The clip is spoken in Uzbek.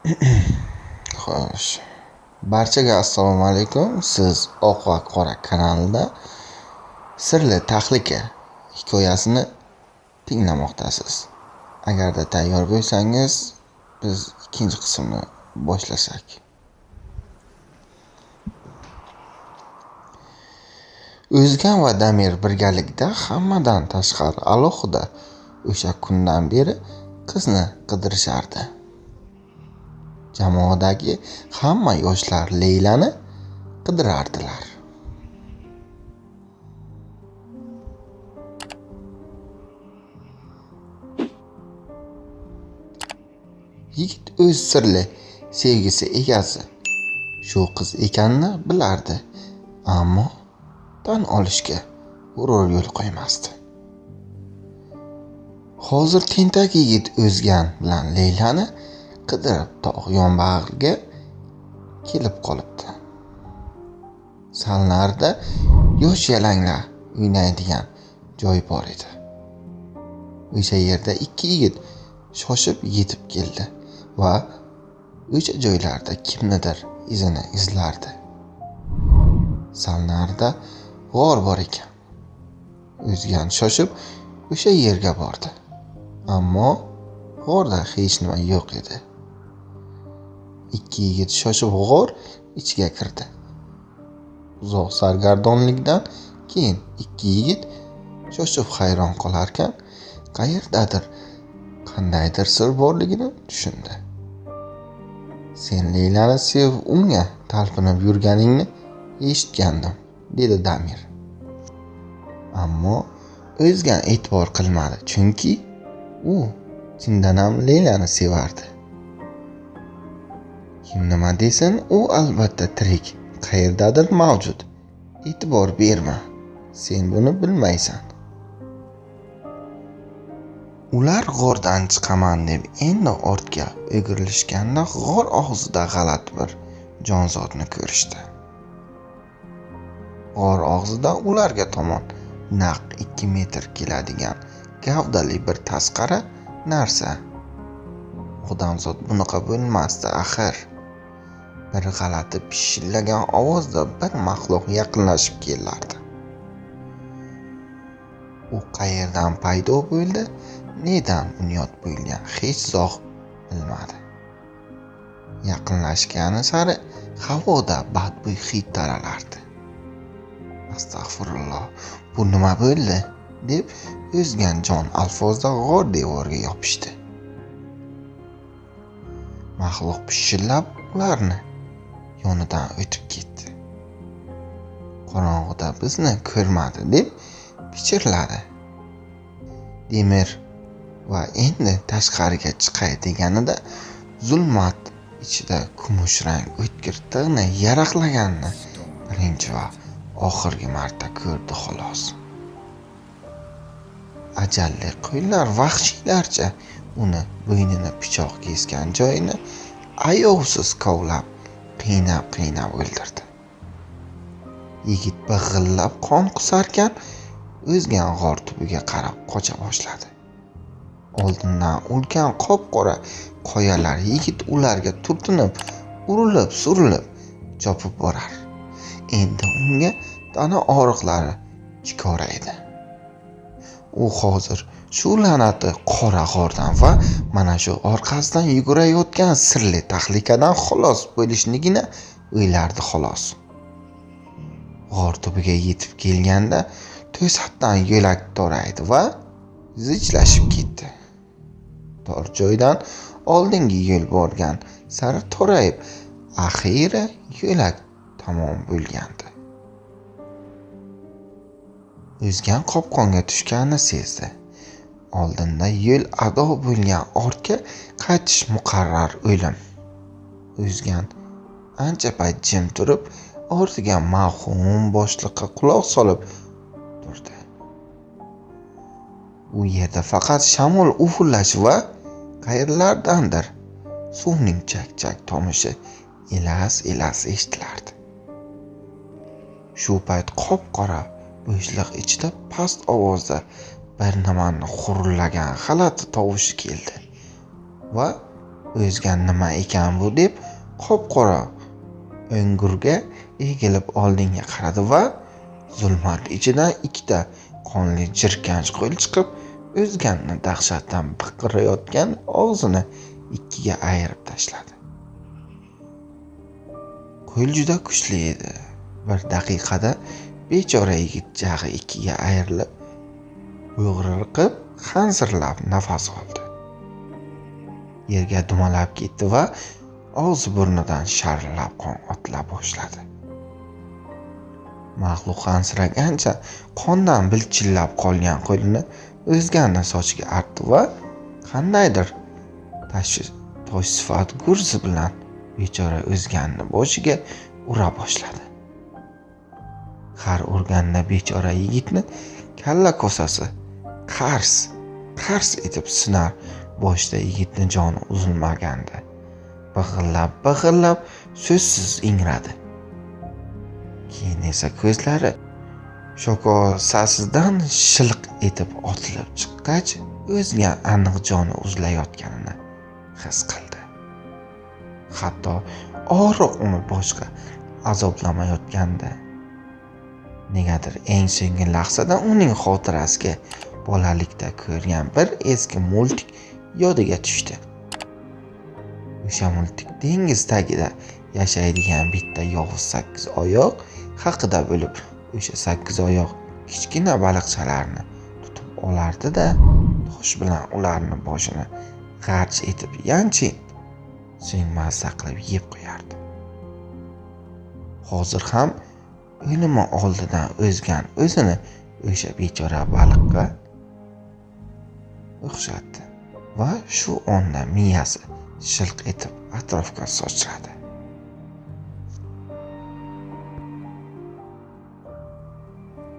Xo'sh. Barchaga assalomu alaykum. Siz Oq va Qora kanalida Sirli tahlika hikoyasini tinglamoqdasiz. Agarda tayyor bo'lsangiz, biz ikkinchi qismni boshlasak. O'zgan va Damir birgalikda hammadan tashqari alohida o'sha kundan beri qizni qidirishardi. Jamoadagi hamma yoshlar Leylani qidirardilar. Yigit o'z sirli sevgisi egasi shu qiz ekanini bilardi, ammo tan olishga g'urur yo'l qo'ymasdi. Hozir tentak yigit O'zgan bilan Leylani qidirib tog' yonbag'riga kelib qolibdi. Sal narida yosh yalanglar o'ynaydigan joy bor edi. O'sha yerda ikki yigit shoshib yetib keldi va o'sha joylarda kimnidir izini izlardi. Sal narida g'or bor ekan. O'zgan shoshib o'sha yerga bordi. Ammo g'orda hech nima yo'q edi. Ikki yigit shoshib g'or ichiga kirdi. Uzoq sargardonlikdan keyin ikki yigit shoshib hayron qolarkan, qayerdadir qandaydir sir borligini tushundi. Sen Leylani sevib unga talpinib yurganingni eshitgandim, dedi Damir. Ammo O'zgan e'tibor qilmadi, chunki u chindan ham Leylani sevardi. Kim nima desin, u albatta tirik, qayerdadir mavjud. E'tibor berma, sen buni bilmaysan. Ular g'ordan chiqaman deb endi ortga o'girilishganda g'or og'zida g'alati bir jonzotni ko'rishdi. G'or og'zida ularga tomon naq 2 metr keladigan gavdali bir tasqara narsa. Odamzod bunaqa bo'lmasdi axir. Bir g'alati pishillagan ovozda bir maxluq yaqinlashib kelardi. U qayerdan paydo bo'ldi, nedan bunyod bo'lgan hech zoh bilmadi. Yaqinlashgani sari havoda badbo'y hid taralardi. Astag'firulloh, bu nima bo'ldi? Deb O'zgan jon alfozda g'or devoriga yopishdi. Maxluq pishillab ularni yonidan o'tib ketdi. Qorong'ida bizni ko'rmadi deb pichirladi. Demir va endi tashqariga chiqay deganida zulmat ichida kumush rang o'tkir tig'ni yaraqlaganini birinchi va oxirgi marta ko'rdi xolos. Ajalli qo'ylar vahshiylarcha uni bo'ynini pichoq kesgan joyini ayovsiz kovlab, qiynab o'ldirdi. Yigit big'illab qon qusarkan, O'zgan g'or tubiga qarab qocha boshladi. Oldindan ulkan qop-qora qoyalar yigit ularga turtinib, urilib-surilib chopib borar. Endi unga tana og'riqlari chikora edi. U hozir shu la'nati qora g'ordan va mana shu orqasidan yugurayotgan sirli tahlikadan xalos bo'lishligini o'ylardi xolos. G'or tubiga yetib kelganda to'satdan yo'lak toraydi va zijlashib ketdi. Tor joydan oldingi yo'l borgan sari torayib, axiyri yo'lak tamom bo'lgandi. O'zgan qopqonga tushganini sezdi. Oldinda yo'l ado bo'lgan ortga qaytish muqarrar o'lim. O'zgan ancha payt jim turib, ortiga mavhum boshliqqa quloq solib turdi. U yerda faqat shamol uvullashi va qayerlardandir suvning chak-chak tomishi elas eshitilardi. Shu payt qop-qora bo'shliq ichida past ovozda bir nimani xurlagan g'alati tovush keldi va o'zgan nima ekan bu deb qop-qora o'ngurga egilib oldinga qaradi va zulmat ichidan ikkita qonli jirkanch qo'l chiqib, o'zganni dahshatdan biqirayotgan og'zini ikkiga ayirib tashladi. Qo'l juda kuchli edi. Bir daqiqada bechora yigit jag'i ikkiga ayrilib, bo'g'irqib, hanzirlab nafas oldi. Yerga dumalab ketdi va og'zi burnidan sharillab qon otila boshladi. Maxluq hansiragancha qondan bilchillab qolgan qo'lini o'zganning sochiga artdi va qandaydir tosh sifat gurzi bilan bechora o'zganning boshiga ura boshladi. Har urganda bechora yigitni kalla kosasi qars etib sinar. Boshda yigitning joni uzilmagandi. Big'illab so'zsiz ingradi. Keyin esa ko'zlari shokosasidan shilq etib otilib chiqqach, o'zgan aniq joni uzilayotganini his qildi. Hatto og'riq uni boshqa azoblamayotgandi. Negadir eng so'nggi lahzada uning xotirasiga bolalikda ko'rgan bir eski multik yodiga tushdi. O'sha multik dengiz tagida yashaydigan bitta yovuz 8 oyoq haqida bo'lib, o'sha 8 oyoq kichkina baliqchalarni tutib olardi-da, tosh bilan ularni boshini g'arch etib yanchib, so'ng mazza qilib yeb qo'yardi. Hozir ham o'limi oldidan o'zgan o'zini o'sha bechora baliqqa o'xshatdi va shu onda miyasi shilq etib atrofga sochradi.